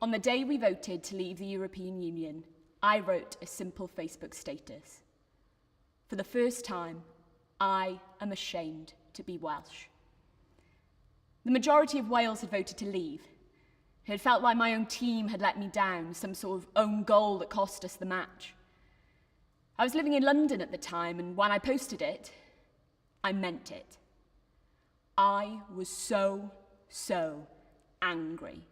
On the day we voted to leave the European Union, I wrote a simple Facebook status. For the first time, I am ashamed to be Welsh. The majority of Wales had voted to leave. It had felt like my own team had let me down, some sort of own goal that cost us the match. I was living in London at the time, and when I posted it, I meant it. I was so angry.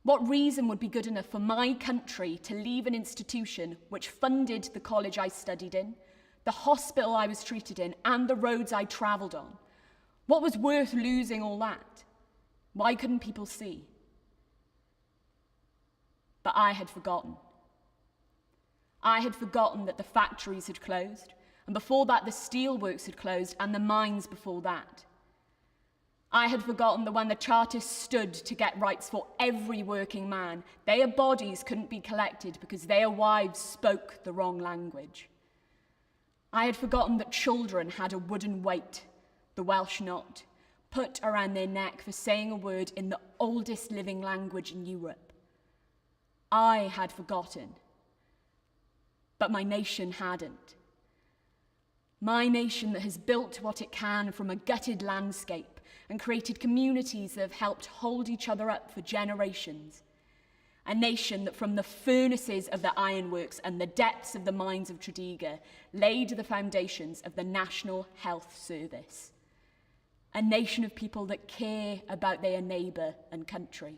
What reason would be good enough for my country to leave an institution which funded the college I studied in, the hospital I was treated in, and the roads I travelled on? What was worth losing all that? Why couldn't people see? But I had forgotten. I had forgotten that the factories had closed, and before that the steelworks had closed, and the mines before that. I had forgotten that when the Chartists stood to get rights for every working man, their bodies couldn't be collected because their wives spoke the wrong language. I had forgotten that children had a wooden weight, the Welsh knot, put around their neck for saying a word in the oldest living language in Europe. I had forgotten, but my nation hadn't. My nation that has built what it can from a gutted landscape and created communities that have helped hold each other up for generations. A nation that from the furnaces of the ironworks and the depths of the mines of Tredegar laid the foundations of the National Health Service. A nation of people that care about their neighbour and country.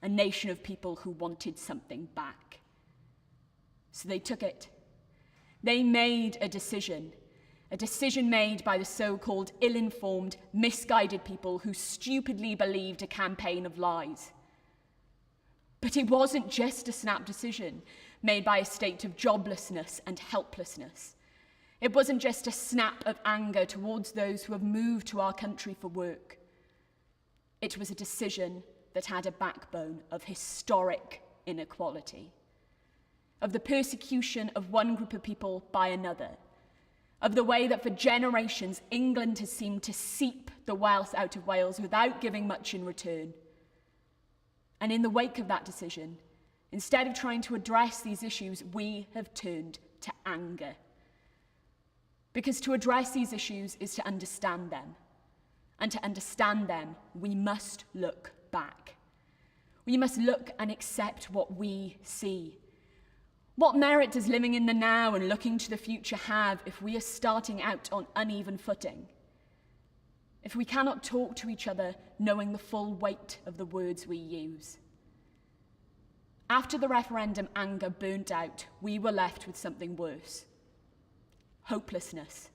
A nation of people who wanted something back. So they took it. They made a decision made by the so-called ill-informed, misguided people who stupidly believed a campaign of lies. But it wasn't just a snap decision made by a state of joblessness and helplessness. It wasn't just a snap of anger towards those who have moved to our country for work. It was a decision that had a backbone of historic inequality, of the persecution of one group of people by another, of the way that for generations England has seemed to seep the wealth out of Wales without giving much in return. And in the wake of that decision, instead of trying to address these issues, we have turned to anger. Because to address these issues is to understand them. And to understand them, we must look back. We must look and accept what we see. What merit does living in the now and looking to the future have if we are starting out on uneven footing? If we cannot talk to each other knowing the full weight of the words we use? After the referendum anger burnt out, we were left with something worse. Hopelessness.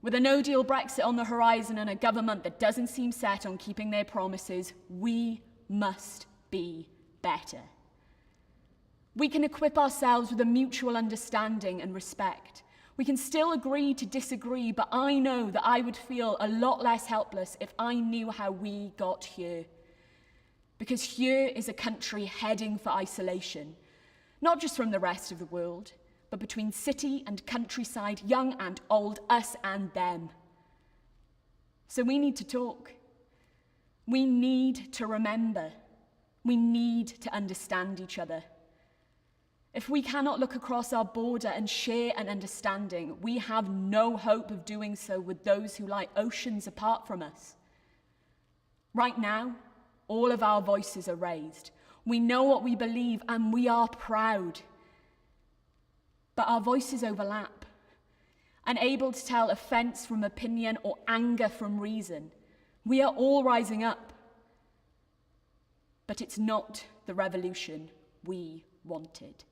With a no-deal Brexit on the horizon and a government that doesn't seem set on keeping their promises, we must be better. We can equip ourselves with a mutual understanding and respect. We can still agree to disagree, but I know that I would feel a lot less helpless if I knew how we got here. Because here is a country heading for isolation, not just from the rest of the world, but between city and countryside, young and old, us and them. So we need to talk. We need to remember. We need to understand each other. If we cannot look across our border and share an understanding, we have no hope of doing so with those who lie oceans apart from us. Right now, all of our voices are raised. We know what we believe and we are proud. But our voices overlap. Unable to tell offence from opinion or anger from reason. We are all rising up. But it's not the revolution we wanted.